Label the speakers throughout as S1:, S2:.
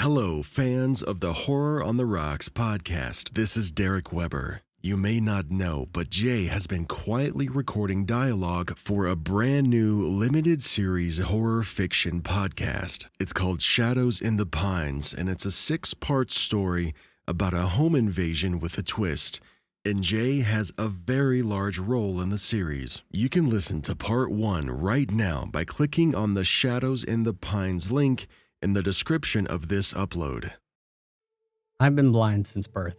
S1: Hello, fans of the Horror on the Rocks podcast. This is Derek Weber. You may not know, but Jay has been quietly recording dialogue for a brand new limited series horror fiction podcast. It's called Shadows in the Pines, and it's a 6-part story about a home invasion with a twist. And Jay has a very large role in the series. You can listen to part 1 right now by clicking on the Shadows in the Pines link in the description of this upload.
S2: I've been blind since birth,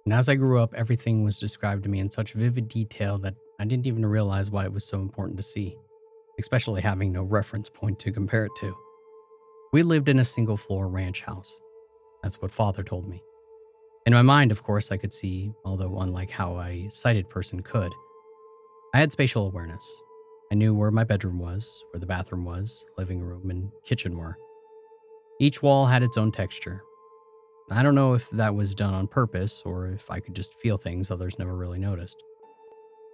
S2: and as I grew up, everything was described to me in such vivid detail that I didn't even realize why it was so important to see, especially having no reference point to compare it to. We lived in a single-floor ranch house. That's what Father told me. In my mind, of course, I could see, although unlike how a sighted person could. I had spatial awareness. I knew where my bedroom was, where the bathroom was, living room, and kitchen were. Each wall had its own texture. I don't know if that was done on purpose or if I could just feel things others never really noticed.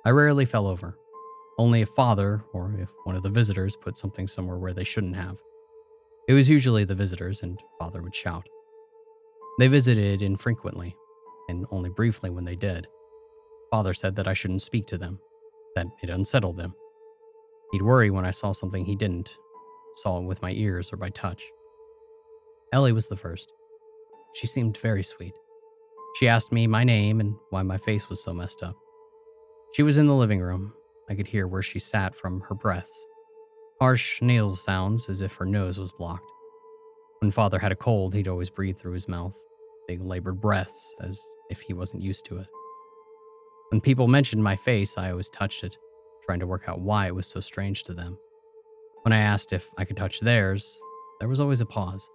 S2: I rarely fell over, only if Father or if one of the visitors put something somewhere where they shouldn't have. It was usually the visitors, and Father would shout. They visited infrequently, and only briefly when they did. Father said that I shouldn't speak to them, that it unsettled them. He'd worry when I saw something he saw it with my ears or by touch. Ellie was the first. She seemed very sweet. She asked me my name and why my face was so messed up. She was in the living room. I could hear where she sat from her breaths. Harsh nasal sounds as if her nose was blocked. When Father had a cold, he'd always breathe through his mouth, big labored breaths as if he wasn't used to it. When people mentioned my face, I always touched it, trying to work out why it was so strange to them. When I asked if I could touch theirs, there was always a pause.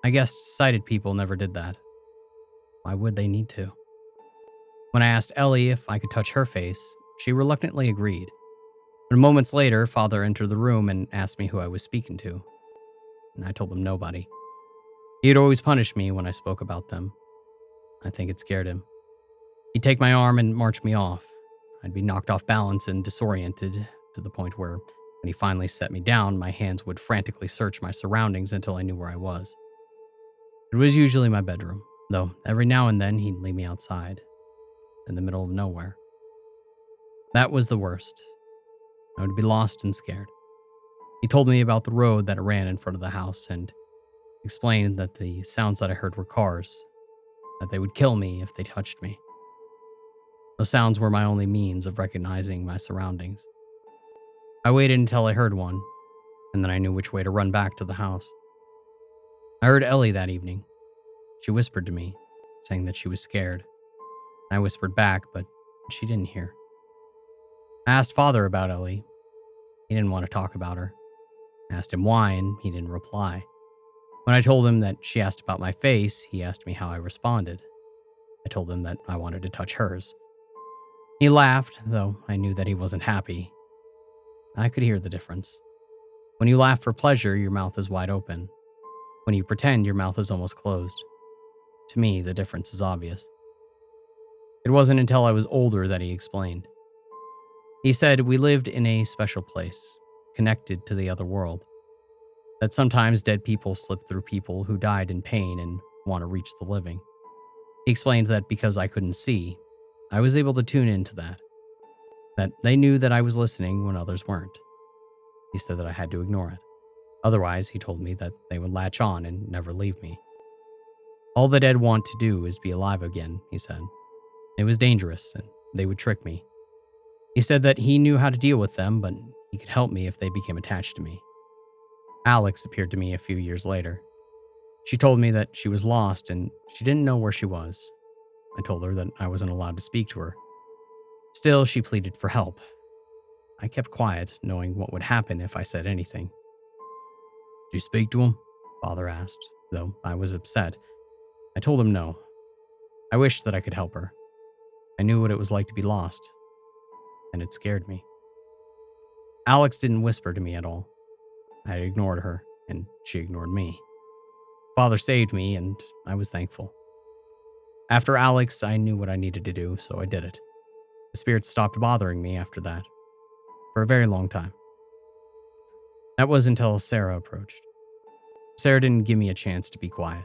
S2: I guess sighted people never did that. Why would they need to? When I asked Ellie if I could touch her face, she reluctantly agreed. But moments later, Father entered the room and asked me who I was speaking to. And I told him nobody. He'd always punish me when I spoke about them. I think it scared him. He'd take my arm and march me off. I'd be knocked off balance and disoriented to the point where, when he finally set me down, my hands would frantically search my surroundings until I knew where I was. It was usually my bedroom, though every now and then he'd leave me outside, in the middle of nowhere. That was the worst. I would be lost and scared. He told me about the road that ran in front of the house and explained that the sounds that I heard were cars, that they would kill me if they touched me. Those sounds were my only means of recognizing my surroundings. I waited until I heard one, and then I knew which way to run back to the house. I heard Ellie that evening. She whispered to me, saying that she was scared. I whispered back, but she didn't hear. I asked Father about Ellie. He didn't want to talk about her. I asked him why, and he didn't reply. When I told him that she asked about my face, he asked me how I responded. I told him that I wanted to touch hers. He laughed, though I knew that he wasn't happy. I could hear the difference. When you laugh for pleasure, your mouth is wide open. When you pretend, your mouth is almost closed. To me, the difference is obvious. It wasn't until I was older that he explained. He said we lived in a special place, connected to the other world. That sometimes dead people slip through people who died in pain and want to reach the living. He explained that because I couldn't see, I was able to tune into that. That they knew that I was listening when others weren't. He said that I had to ignore it. Otherwise, he told me that they would latch on and never leave me. All the dead want to do is be alive again, he said. It was dangerous, and they would trick me. He said that he knew how to deal with them, but he could help me if they became attached to me. Alex appeared to me a few years later. She told me that she was lost and she didn't know where she was. I told her that I wasn't allowed to speak to her. Still, she pleaded for help. I kept quiet, knowing what would happen if I said anything. Did you speak to him? Father asked, though I was upset. I told him no. I wished that I could help her. I knew what it was like to be lost, and it scared me. Alex didn't whisper to me at all. I ignored her, and she ignored me. Father saved me, and I was thankful. After Alex, I knew what I needed to do, so I did it. The spirits stopped bothering me after that, for a very long time. That was until Sarah approached. Sarah didn't give me a chance to be quiet.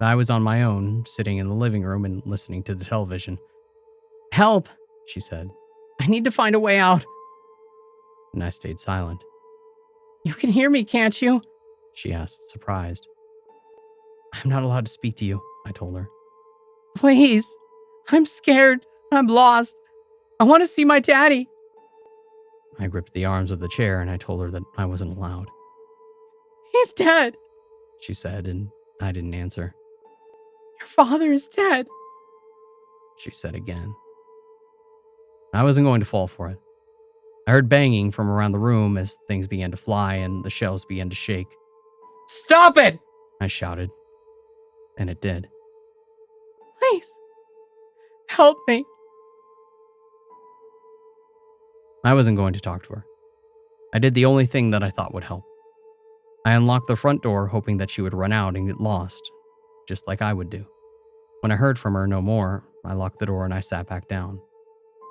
S2: I was on my own, sitting in the living room and listening to the television. "Help," she said. "I need to find a way out." And I stayed silent. "You can hear me, can't you?" she asked, surprised. "I'm not allowed to speak to you," I told her. "Please. I'm scared. I'm lost. I want to see my daddy." I gripped the arms of the chair and I told her that I wasn't allowed. "He's dead," she said, and I didn't answer. "Your father is dead," she said again. I wasn't going to fall for it. I heard banging from around the room as things began to fly and the shelves began to shake. "Stop it!" I shouted. And it did. "Please, help me." I wasn't going to talk to her. I did the only thing that I thought would help. I unlocked the front door, hoping that she would run out and get lost, just like I would do. When I heard from her no more, I locked the door and I sat back down.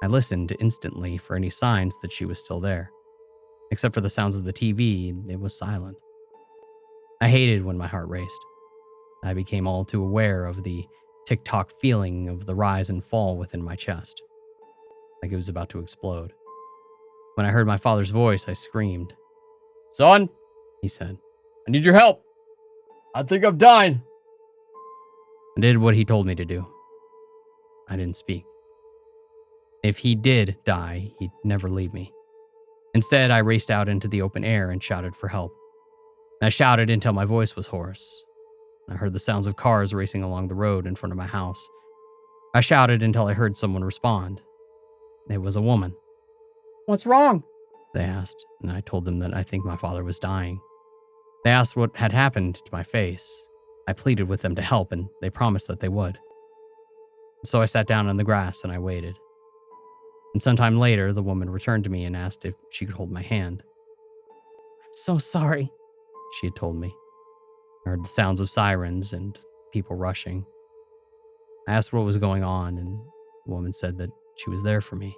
S2: I listened instantly for any signs that she was still there. Except for the sounds of the TV, it was silent. I hated when my heart raced. I became all too aware of the Tik Tok feeling of the rise and fall within my chest, like it was about to explode. When I heard my father's voice, I screamed. "Son," he said, "I need your help. I think I've died." I did what he told me to do. I didn't speak. If he did die, he'd never leave me. Instead, I raced out into the open air and shouted for help. I shouted until my voice was hoarse. I heard the sounds of cars racing along the road in front of my house. I shouted until I heard someone respond. It was a woman. "What's wrong?" they asked, and I told them that I think my father was dying. They asked what had happened to my face. I pleaded with them to help, and they promised that they would. So I sat down on the grass and I waited. And sometime later, the woman returned to me and asked if she could hold my hand. "I'm so sorry," she had told me. I heard the sounds of sirens and people rushing. I asked what was going on, and the woman said that she was there for me.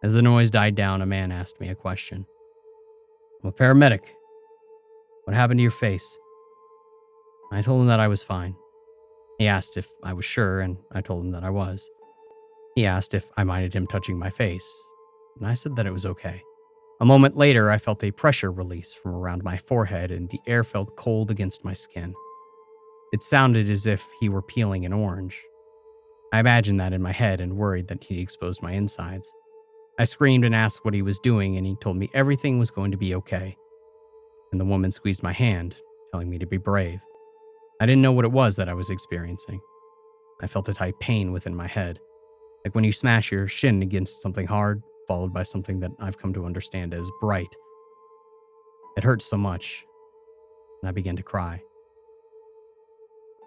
S2: As the noise died down, a man asked me a question. "I'm a paramedic. What happened to your face?" I told him that I was fine. He asked if I was sure, and I told him that I was. He asked if I minded him touching my face, and I said that it was okay. A moment later, I felt a pressure release from around my forehead, and the air felt cold against my skin. It sounded as if he were peeling an orange. I imagined that in my head and worried that he'd exposed my insides. I screamed and asked what he was doing, and he told me everything was going to be okay. And the woman squeezed my hand, telling me to be brave. I didn't know what it was that I was experiencing. I felt a tight pain within my head, like when you smash your shin against something hard, followed by something that I've come to understand as bright. It hurt so much, and I began to cry.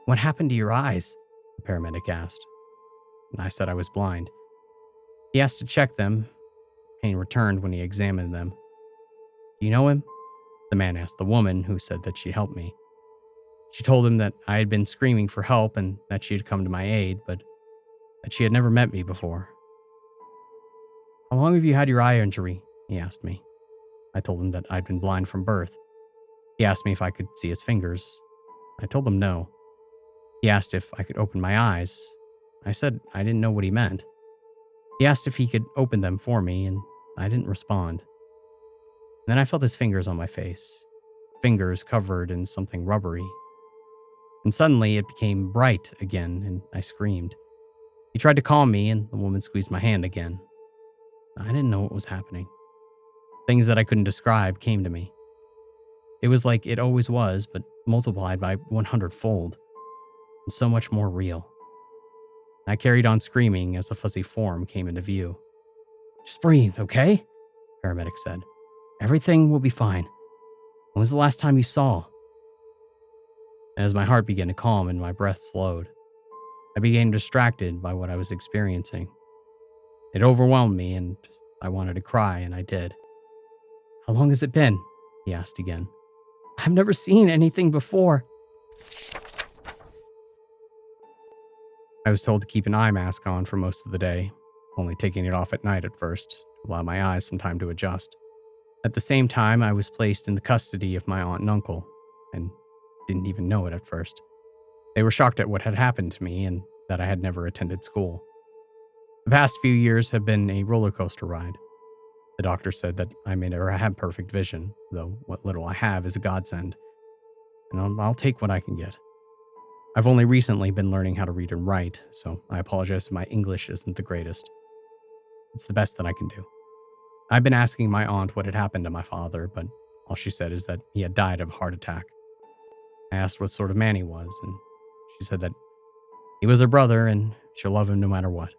S2: "What happened to your eyes?" the paramedic asked. And I said I was blind. He asked to check them. Pain returned when he examined them. "Do you know him?" the man asked the woman, who said that she'd help me. She told him that I had been screaming for help and that she had come to my aid, but that she had never met me before. "How long have you had your eye injury?" he asked me. I told him that I'd been blind from birth. He asked me if I could see his fingers. I told him no. He asked if I could open my eyes. I said I didn't know what he meant. He asked if he could open them for me, and I didn't respond. Then I felt his fingers on my face, fingers covered in something rubbery. And suddenly it became bright again, and I screamed. He tried to calm me, and the woman squeezed my hand again. I didn't know what was happening. Things that I couldn't describe came to me. It was like it always was, but multiplied by 100-fold, and so much more real. I carried on screaming as a fuzzy form came into view. "Just breathe, okay?" the paramedic said. "Everything will be fine. When was the last time you saw?" As my heart began to calm and my breath slowed, I became distracted by what I was experiencing. It overwhelmed me, and I wanted to cry, and I did. "How long has it been?" he asked again. "I've never seen anything before." I was told to keep an eye mask on for most of the day, only taking it off at night at first, to allow my eyes some time to adjust. At the same time, I was placed in the custody of my aunt and uncle, and didn't even know it at first. They were shocked at what had happened to me and that I had never attended school. The past few years have been a roller coaster ride. The doctor said that I may never have perfect vision, though what little I have is a godsend, and I'll take what I can get. I've only recently been learning how to read and write, so I apologize if my English isn't the greatest. It's the best that I can do. I've been asking my aunt what had happened to my father, but all she said is that he had died of a heart attack. I asked what sort of man he was, and she said that he was her brother and she'll love him no matter what.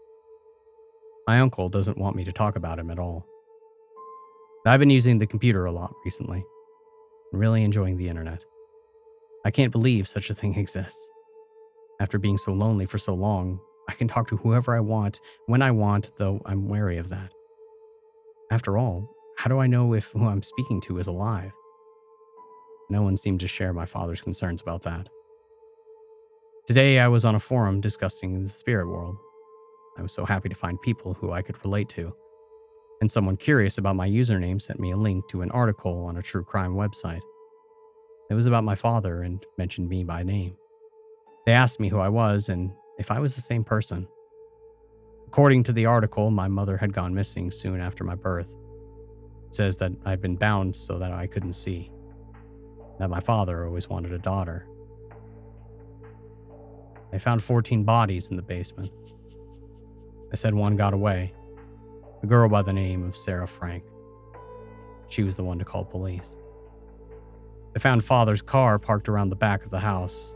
S2: My uncle doesn't want me to talk about him at all. I've been using the computer a lot recently, and really enjoying the internet. I can't believe such a thing exists. After being so lonely for so long, I can talk to whoever I want, when I want, though I'm wary of that. After all, how do I know if who I'm speaking to is alive? No one seemed to share my father's concerns about that. Today, I was on a forum discussing the spirit world. I was so happy to find people who I could relate to, and someone curious about my username sent me a link to an article on a true crime website. It was about my father and mentioned me by name. They asked me who I was and if I was the same person. According to the article, my mother had gone missing soon after my birth. It says that I'd been bound so that I couldn't see, that my father always wanted a daughter. They found 14 bodies in the basement. They said one got away, a girl by the name of Sarah Frank. She was the one to call police. They found father's car parked around the back of the house.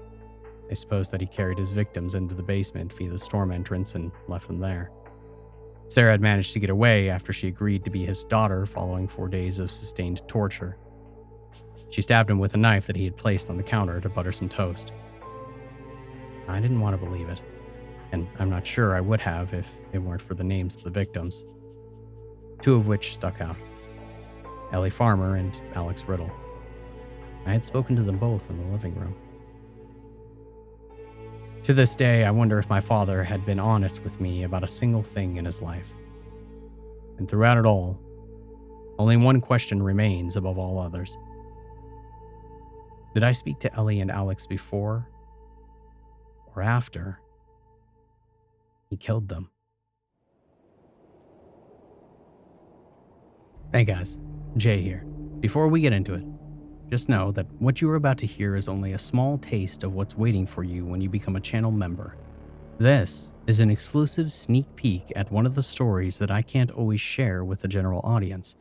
S2: They supposed that he carried his victims into the basement via the storm entrance and left them there. Sarah had managed to get away after she agreed to be his daughter following 4 days of sustained torture. She stabbed him with a knife that he had placed on the counter to butter some toast. I didn't want to believe it, and I'm not sure I would have if it weren't for the names of the victims, 2 of which stuck out: Ellie Farmer and Alex Riddle. I had spoken to them both in the living room. To this day, I wonder if my father had been honest with me about a single thing in his life. And throughout it all, only one question remains above all others. Did I speak to Ellie and Alex before or after he killed them? Hey guys, Jay here. Before we get into it, just know that what you are about to hear is only a small taste of what's waiting for you when you become a channel member. This is an exclusive sneak peek at one of the stories that I can't always share with the general audience.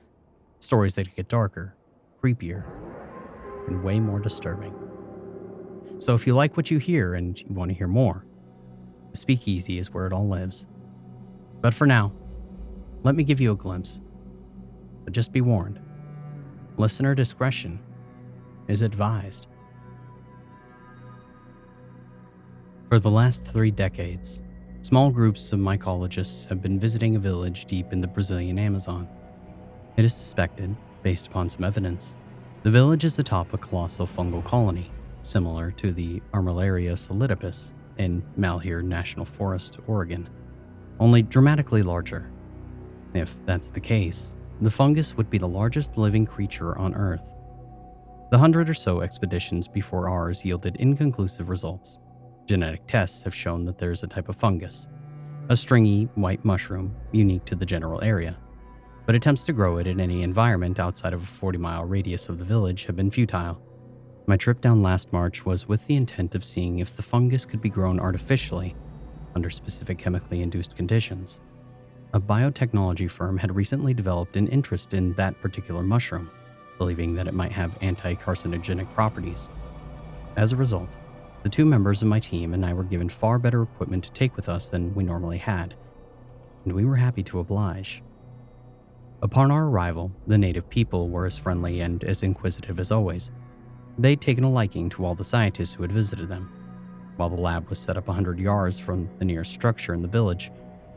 S2: Stories that get darker, creepier, and way more disturbing. So if you like what you hear and you want to hear more, the speakeasy is where it all lives. But for now, let me give you a glimpse. But just be warned, listener discretion is advised. For the last 3 decades, small groups of mycologists have been visiting a village deep in the Brazilian Amazon. It is suspected, based upon some evidence, the village is atop a colossal fungal colony, similar to the Armillaria solidipus in Malheur National Forest, Oregon, only dramatically larger. If that's the case, the fungus would be the largest living creature on Earth. The 100 or so expeditions before ours yielded inconclusive results. Genetic tests have shown that there is a type of fungus, a stringy white mushroom unique to the general area, but attempts to grow it in any environment outside of a 40-mile radius of the village have been futile. My trip down last March was with the intent of seeing if the fungus could be grown artificially under specific chemically induced conditions. A biotechnology firm had recently developed an interest in that particular mushroom, believing that it might have anti-carcinogenic properties. As a result, the 2 members of my team and I were given far better equipment to take with us than we normally had, and we were happy to oblige. Upon our arrival, the native people were as friendly and as inquisitive as always. They'd taken a liking to all the scientists who had visited them. While the lab was set up 100 yards from the nearest structure in the village,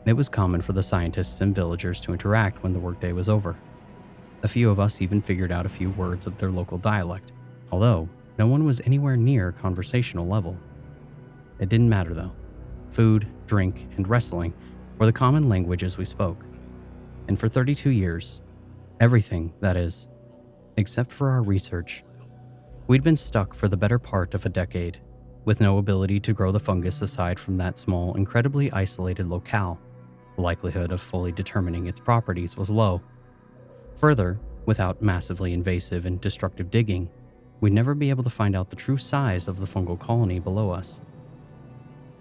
S2: it was common for the scientists and villagers to interact when the workday was over. A few of us even figured out a few words of their local dialect, although no one was anywhere near conversational level. It didn't matter though. Food, drink, and wrestling were the common languages we spoke. And for 32 years, everything, that is, Except for our research, we'd been stuck for the better part of a decade, with no ability to grow the fungus aside from that small, incredibly isolated locale. The likelihood of fully determining its properties was low. Further, without massively invasive and destructive digging, we'd never be able to find out the true size of the fungal colony below us.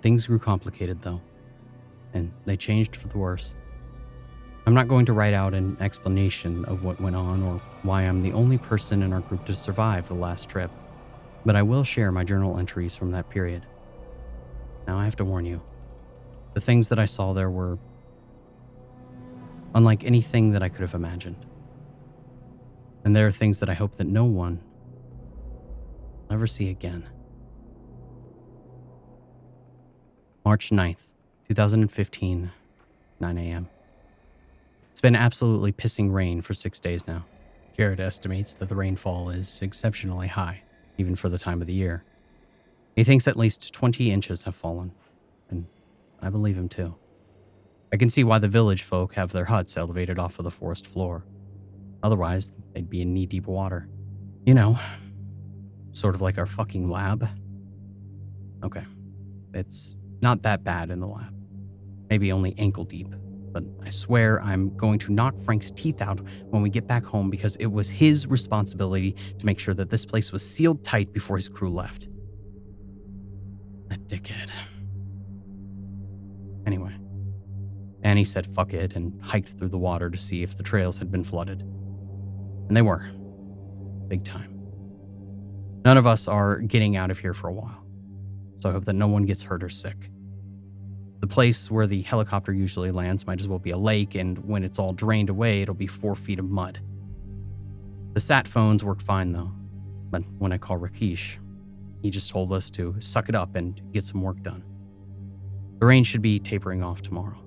S2: Things grew complicated, though, and they changed for the worse. I'm not going to write out an explanation of what went on or why I'm the only person in our group to survive the last trip, but I will share my journal entries from that period. Now, I have to warn you, the things that I saw there were unlike anything that I could have imagined. And there are things that I hope that no one will ever see again. March 9th, 2015, 9 a.m. It's been absolutely pissing rain for 6 days now. Jared estimates that the rainfall is exceptionally high, even for the time of the year. He thinks at least 20 inches have fallen, and I believe him too. I can see why the village folk have their huts elevated off of the forest floor. Otherwise, they'd be in knee-deep water. You know, sort of like our fucking lab. Okay, it's not that bad in the lab. Maybe only ankle-deep. But I swear I'm going to knock Frank's teeth out when we get back home because it was his responsibility to make sure that this place was sealed tight before his crew left. That dickhead. Anyway, Annie said fuck it and hiked through the water to see if the trails had been flooded. And they were. Big time. None of us are getting out of here for a while, so I hope that no one gets hurt or sick. The place where the helicopter usually lands might as well be a lake, and when it's all drained away, it'll be 4 feet of mud. The sat phones work fine, though, but when I call Rakesh, he just told us to suck it up and get some work done. The rain should be tapering off tomorrow.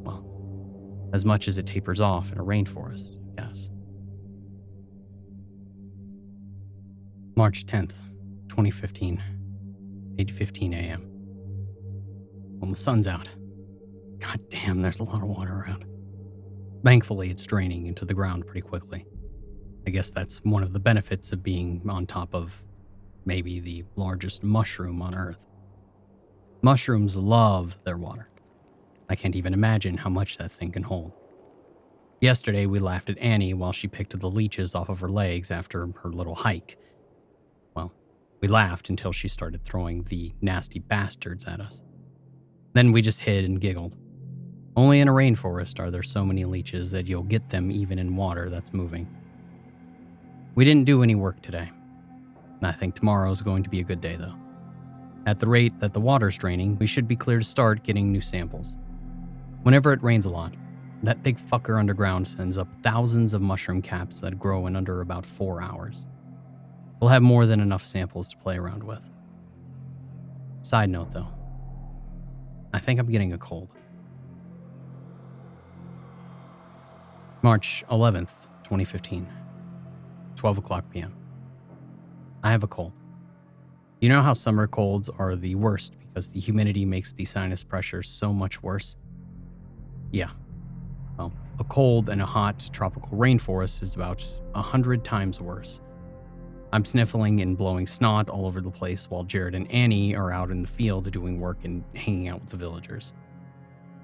S2: Well, as much as it tapers off in a rainforest, I guess. March 10th, 2015, 8:15 a.m. Well, the sun's out. God damn, there's a lot of water around. Thankfully, it's draining into the ground pretty quickly. I guess that's one of the benefits of being on top of maybe the largest mushroom on Earth. Mushrooms love their water. I can't even imagine how much that thing can hold. Yesterday, we laughed at Annie while she picked the leeches off of her legs after her little hike. Well, we laughed until she started throwing the nasty bastards at us. Then we just hid and giggled. Only in a rainforest are there so many leeches that you'll get them even in water that's moving. We didn't do any work today. I think tomorrow's going to be a good day, though. At the rate that the water's draining, we should be clear to start getting new samples. Whenever it rains a lot, that big fucker underground sends up thousands of mushroom caps that grow in under about 4 hours. We'll have more than enough samples to play around with. Side note, though. I think I'm getting a cold. March 11th, 2015, 12 o'clock p.m. I have a cold. You know how summer colds are the worst because the humidity makes the sinus pressure so much worse? Yeah. Well, a cold in a hot tropical rainforest is about 100 times worse. I'm sniffling and blowing snot all over the place while Jared and Annie are out in the field doing work and hanging out with the villagers.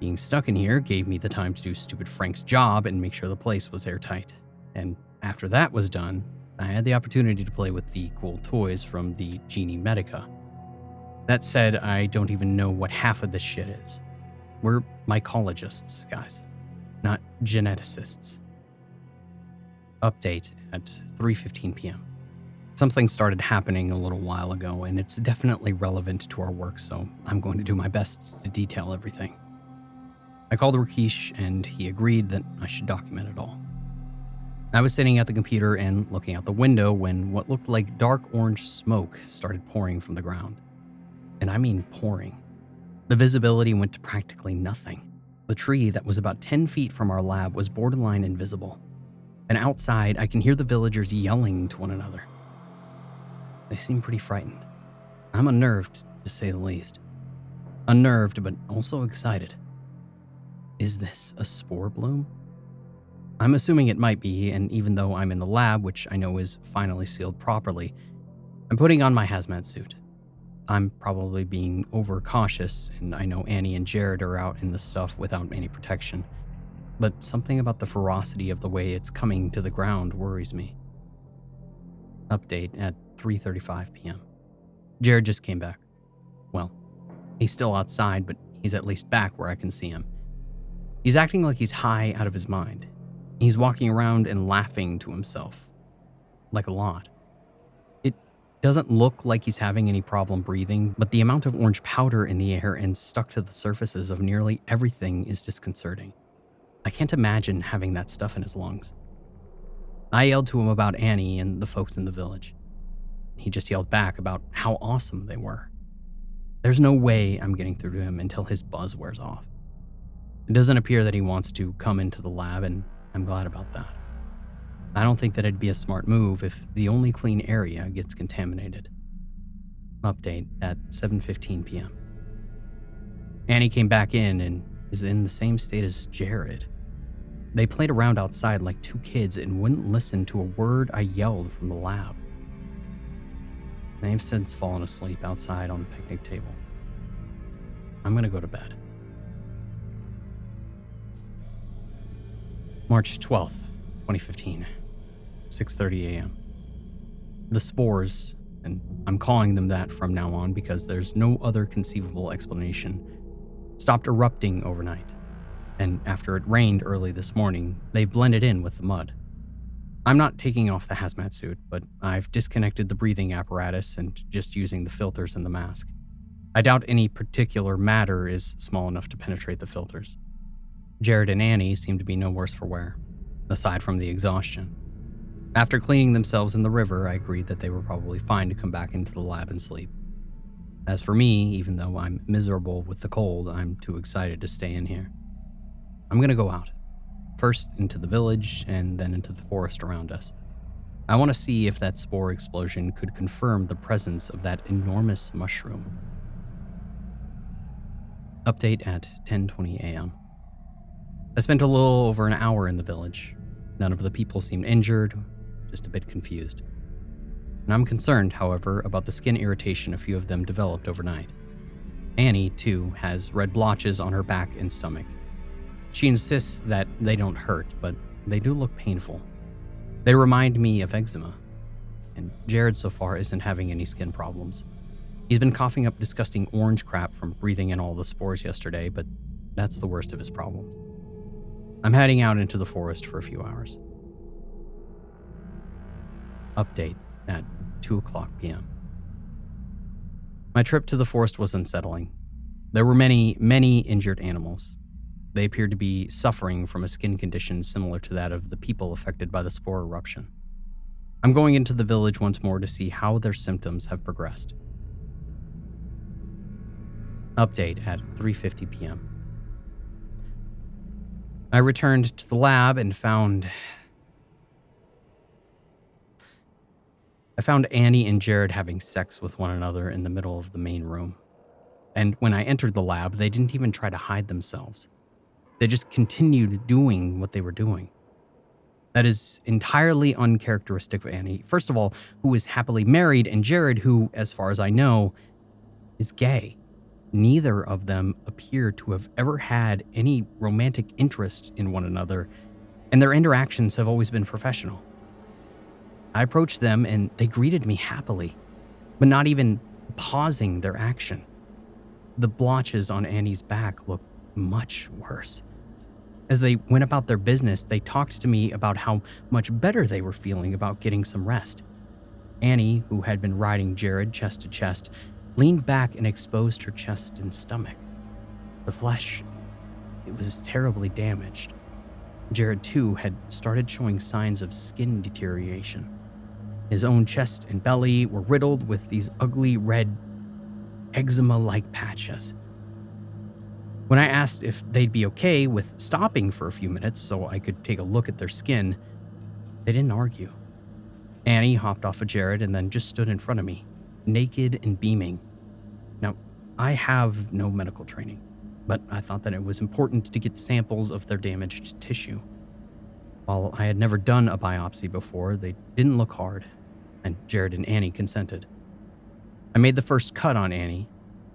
S2: Being stuck in here gave me the time to do stupid Frank's job and make sure the place was airtight. And after that was done, I had the opportunity to play with the cool toys from the Genie Medica. That said, I don't even know what half of this shit is. We're mycologists, guys, not geneticists. Update at 3:15 p.m. Something started happening a little while ago, and it's definitely relevant to our work, so I'm going to do my best to detail everything. I called Rakesh, and he agreed that I should document it all. I was sitting at the computer and looking out the window when what looked like dark orange smoke started pouring from the ground. And I mean pouring. The visibility went to practically nothing. The tree that was about 10 feet from our lab was borderline invisible. And outside, I can hear the villagers yelling to one another. They seem pretty frightened. I'm unnerved, to say the least. Unnerved, but also excited. Is this a spore bloom? I'm assuming it might be, and even though I'm in the lab, which I know is finally sealed properly, I'm putting on my hazmat suit. I'm probably being overcautious, and I know Annie and Jared are out in the stuff without any protection. But something about the ferocity of the way it's coming to the ground worries me. Update at 3:35 p.m. Jared just came back. Well, he's still outside, but he's at least back where I can see him. He's acting like he's high out of his mind. He's walking around and laughing to himself. Like a lot. It doesn't look like he's having any problem breathing, but the amount of orange powder in the air and stuck to the surfaces of nearly everything is disconcerting. I can't imagine having that stuff in his lungs. I yelled to him about Annie and the folks in the village. He just yelled back about how awesome they were. There's no way I'm getting through to him until his buzz wears off. It doesn't appear that he wants to come into the lab, and I'm glad about that. I don't think that it'd be a smart move if the only clean area gets contaminated. Update at 7:15 p.m. Annie came back in and is in the same state as Jared. They played around outside like two kids and wouldn't listen to a word I yelled from the lab. They've since fallen asleep outside on the picnic table. I'm gonna go to bed. March 12th, 2015, 6:30 a.m. The spores, and I'm calling them that from now on because there's no other conceivable explanation, stopped erupting overnight. And after it rained early this morning, they've blended in with the mud. I'm not taking off the hazmat suit, but I've disconnected the breathing apparatus and just using the filters in the mask. I doubt any particular matter is small enough to penetrate the filters. Jared and Annie seem to be no worse for wear, aside from the exhaustion. After cleaning themselves in the river, I agreed that they were probably fine to come back into the lab and sleep. As for me, even though I'm miserable with the cold, I'm too excited to stay in here. I'm gonna go out. First into the village, and then into the forest around us. I want to see if that spore explosion could confirm the presence of that enormous mushroom. Update at 10:20 a.m. I spent a little over an hour in the village. None of the people seemed injured, just a bit confused. And I'm concerned, however, about the skin irritation a few of them developed overnight. Annie, too, has red blotches on her back and stomach. She insists that they don't hurt, but they do look painful. They remind me of eczema. And Jared so far isn't having any skin problems. He's been coughing up disgusting orange crap from breathing in all the spores yesterday, but that's the worst of his problems. I'm heading out into the forest for a few hours. Update at 2:00 p.m. My trip to the forest was unsettling. There were many, many injured animals. They appeared to be suffering from a skin condition similar to that of the people affected by the spore eruption. I'm going into the village once more to see how their symptoms have progressed. Update at 3:50 p.m. I returned to the lab and found Annie and Jared having sex with one another in the middle of the main room. And when I entered the lab, they didn't even try to hide themselves. They just continued doing what they were doing. That is entirely uncharacteristic of Annie, first of all, who is happily married, and Jared, who, as far as I know, is gay. Neither of them appear to have ever had any romantic interest in one another, and their interactions have always been professional. I approached them and they greeted me happily, but not even pausing their action. The blotches on Annie's back looked much worse. As they went about their business, they talked to me about how much better they were feeling about getting some rest. Annie, who had been riding Jared chest to chest, leaned back and exposed her chest and stomach. The flesh, it was terribly damaged. Jared, too, had started showing signs of skin deterioration. His own chest and belly were riddled with these ugly red eczema-like patches. When I asked if they'd be okay with stopping for a few minutes so I could take a look at their skin, they didn't argue. Annie hopped off of Jared and then just stood in front of me, naked and beaming. Now, I have no medical training, but I thought that it was important to get samples of their damaged tissue. While I had never done a biopsy before, they didn't look hard, and Jared and Annie consented. I made the first cut on Annie.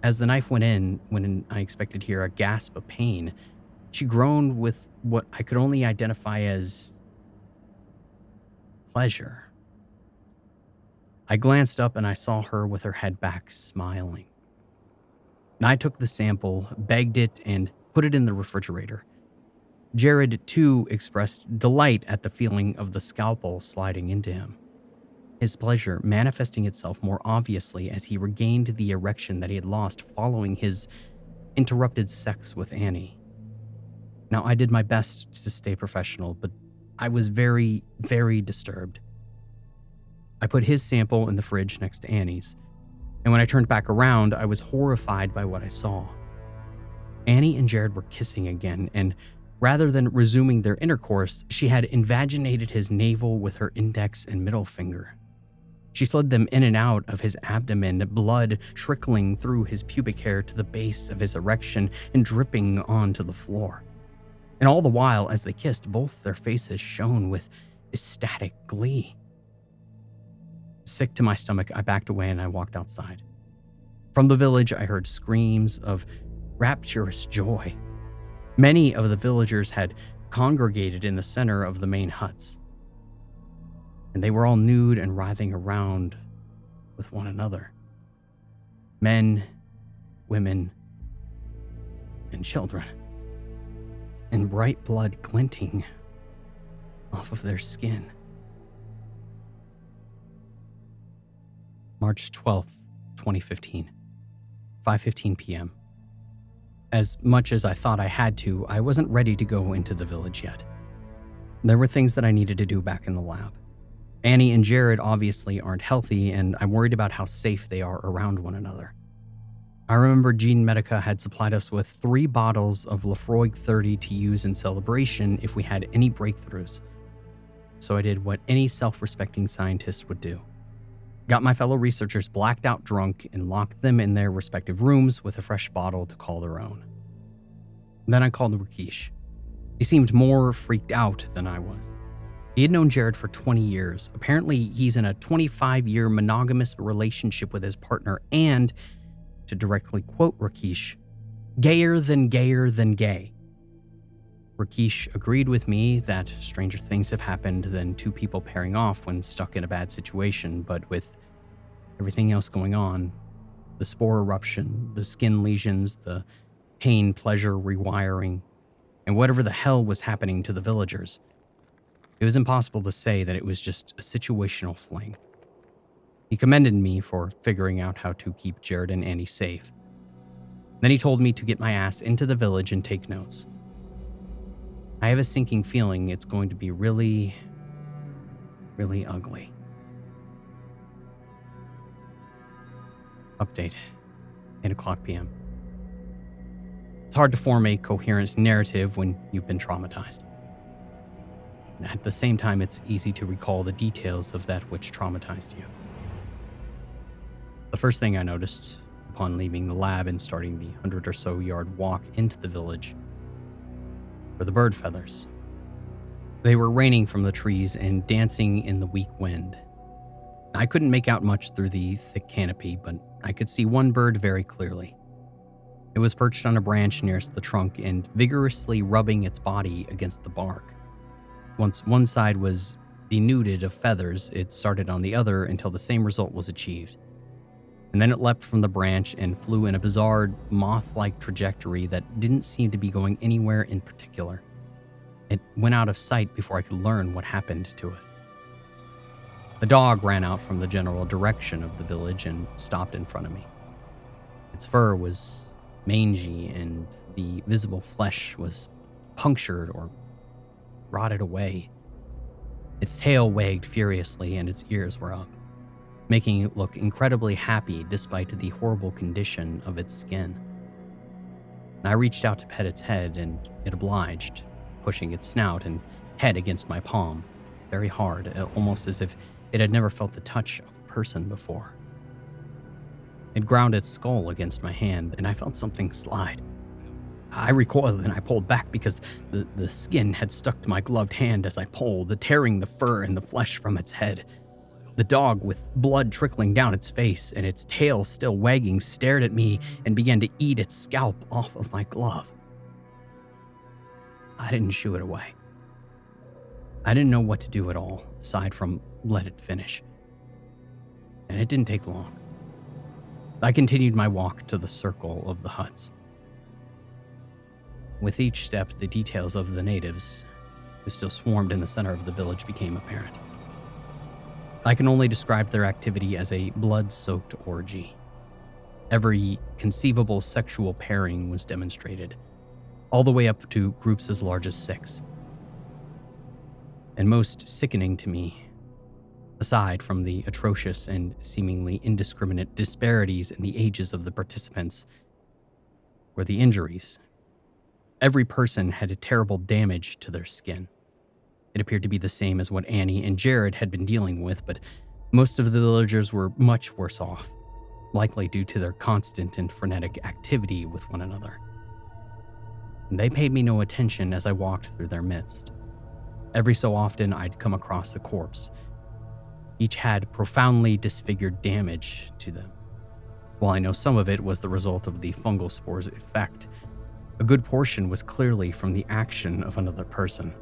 S2: As the knife went in, when I expected to hear a gasp of pain, she groaned with what I could only identify as pleasure. I glanced up and I saw her with her head back, smiling. I took the sample, bagged it, and put it in the refrigerator. Jared, too, expressed delight at the feeling of the scalpel sliding into him, his pleasure manifesting itself more obviously as he regained the erection that he had lost following his interrupted sex with Annie. Now, I did my best to stay professional, but I was very, very disturbed. I put his sample in the fridge next to Annie's, and when I turned back around, I was horrified by what I saw. Annie and Jared were kissing again, and rather than resuming their intercourse, she had invaginated his navel with her index and middle finger. She slid them in and out of his abdomen, blood trickling through his pubic hair to the base of his erection and dripping onto the floor. And all the while, as they kissed, both their faces shone with ecstatic glee. Sick to my stomach, I backed away and I walked outside. From the village, I heard screams of rapturous joy. Many of the villagers had congregated in the center of the main huts, and they were all nude and writhing around with one another. Men, women, and children, and bright blood glinting off of their skin. March 12th, 2015, 5:15 p.m. As much as I thought I had to, I wasn't ready to go into the village yet. There were things that I needed to do back in the lab. Annie and Jared obviously aren't healthy, and I'm worried about how safe they are around one another. I remember Gene Medica had supplied us with 3 bottles of Lafroig 30 to use in celebration if we had any breakthroughs. So I did what any self-respecting scientist would do. Got my fellow researchers blacked out drunk and locked them in their respective rooms with a fresh bottle to call their own. Then I called Rakesh. He seemed more freaked out than I was. He had known Jared for 20 years. Apparently, he's in a 25-year monogamous relationship with his partner and, to directly quote Rakesh, gayer than gay. Rakesh agreed with me that stranger things have happened than 2 people pairing off when stuck in a bad situation, but with everything else going on, the spore eruption, the skin lesions, the pain-pleasure rewiring, and whatever the hell was happening to the villagers, it was impossible to say that it was just a situational fling. He commended me for figuring out how to keep Jared and Annie safe. Then he told me to get my ass into the village and take notes. I have a sinking feeling it's going to be really, really ugly. Update, 8 o'clock p.m. It's hard to form a coherent narrative when you've been traumatized. And at the same time, it's easy to recall the details of that which traumatized you. The first thing I noticed upon leaving the lab and starting the 100 or so yard walk into the village were the bird feathers. They were raining from the trees and dancing in the weak wind. I couldn't make out much through the thick canopy, but I could see one bird very clearly. It was perched on a branch nearest the trunk and vigorously rubbing its body against the bark. Once one side was denuded of feathers, it started on the other until the same result was achieved. And then it leapt from the branch and flew in a bizarre, moth-like trajectory that didn't seem to be going anywhere in particular. It went out of sight before I could learn what happened to it. The dog ran out from the general direction of the village and stopped in front of me. Its fur was mangy and the visible flesh was punctured or rotted away. Its tail wagged furiously and its ears were up, making it look incredibly happy despite the horrible condition of its skin. I reached out to pet its head and it obliged, pushing its snout and head against my palm, very hard, almost as if it had never felt the touch of a person before. It ground its skull against my hand and I felt something slide. I recoiled and I pulled back because the skin had stuck to my gloved hand as I pulled, tearing the fur and the flesh from its head. The dog, with blood trickling down its face and its tail still wagging, stared at me and began to eat its scalp off of my glove. I didn't shoo it away. I didn't know what to do at all, aside from let it finish. And it didn't take long. I continued my walk to the circle of the huts. With each step, the details of the natives, who still swarmed in the center of the village, became apparent. I can only describe their activity as a blood-soaked orgy. Every conceivable sexual pairing was demonstrated, all the way up to groups as large as 6. And most sickening to me, aside from the atrocious and seemingly indiscriminate disparities in the ages of the participants, were the injuries. Every person had a terrible damage to their skin. It appeared to be the same as what Annie and Jared had been dealing with, but most of the villagers were much worse off, likely due to their constant and frenetic activity with one another. And they paid me no attention as I walked through their midst. Every so often, I'd come across a corpse. Each had profoundly disfigured damage to them. While I know some of it was the result of the fungal spore's effect, a good portion was clearly from the action of another person.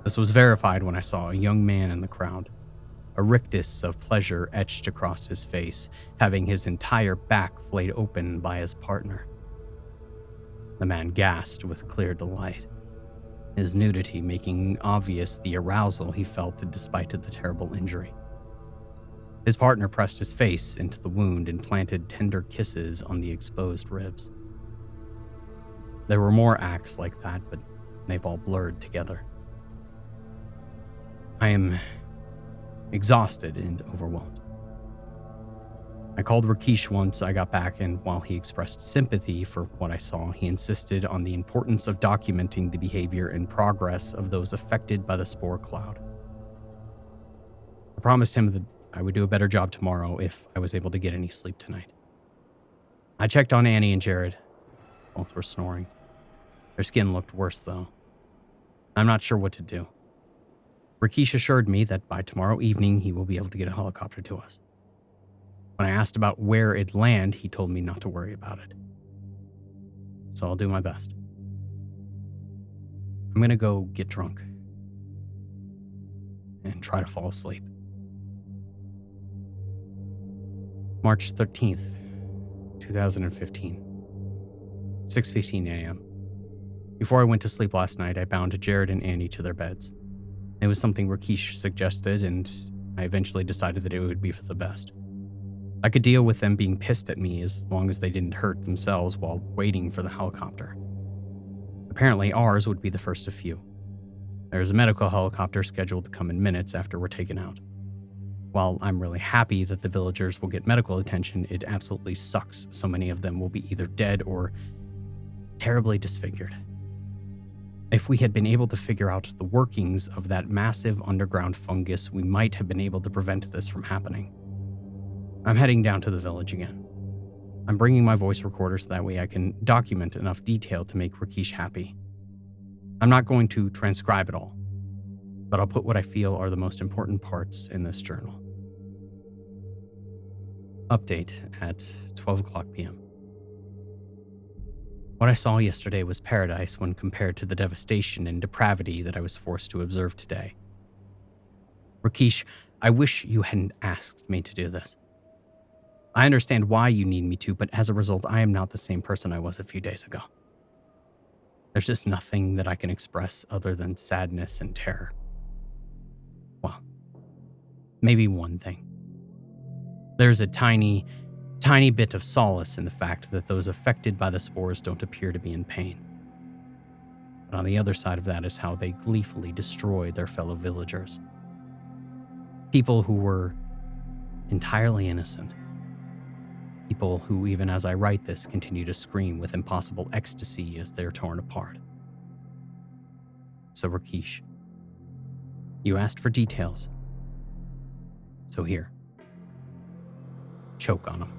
S2: This was verified when I saw a young man in the crowd, a rictus of pleasure etched across his face, having his entire back flayed open by his partner. The man gasped with clear delight, his nudity making obvious the arousal he felt despite the terrible injury. His partner pressed his face into the wound and planted tender kisses on the exposed ribs. There were more acts like that, but they've all blurred together. I am exhausted and overwhelmed. I called Rakesh once I got back, and while he expressed sympathy for what I saw, he insisted on the importance of documenting the behavior and progress of those affected by the spore cloud. I promised him that I would do a better job tomorrow if I was able to get any sleep tonight. I checked on Annie and Jared. Both were snoring. Their skin looked worse, though. I'm not sure what to do. Rakesh assured me that by tomorrow evening he will be able to get a helicopter to us. When I asked about where it'd land, he told me not to worry about it. So I'll do my best. I'm gonna go get drunk and try to fall asleep. March 13th, 2015, 6:15 a.m. Before I went to sleep last night, I bound Jared and Annie to their beds. It was something Rakesh suggested, and I eventually decided that it would be for the best. I could deal with them being pissed at me as long as they didn't hurt themselves while waiting for the helicopter. Apparently, ours would be the first of few. There's a medical helicopter scheduled to come in minutes after we're taken out. While I'm really happy that the villagers will get medical attention, it absolutely sucks so many of them will be either dead or terribly disfigured. If we had been able to figure out the workings of that massive underground fungus, we might have been able to prevent this from happening. I'm heading down to the village again. I'm bringing my voice recorder so that way I can document enough detail to make Rakesh happy. I'm not going to transcribe it all, but I'll put what I feel are the most important parts in this journal. Update at 12 o'clock p.m. What I saw yesterday was paradise when compared to the devastation and depravity that I was forced to observe today. Rakesh, I wish you hadn't asked me to do this. I understand why you need me to, but as a result, I am not the same person I was a few days ago. There's just nothing that I can express other than sadness and terror. Well, maybe one thing. There's a tiny bit of solace in the fact that those affected by the spores don't appear to be in pain. But on the other side of that is how they gleefully destroy their fellow villagers. People who were entirely innocent. People who, even as I write this, continue to scream with impossible ecstasy as they're torn apart. So Rakesh, you asked for details. So here. Choke on them.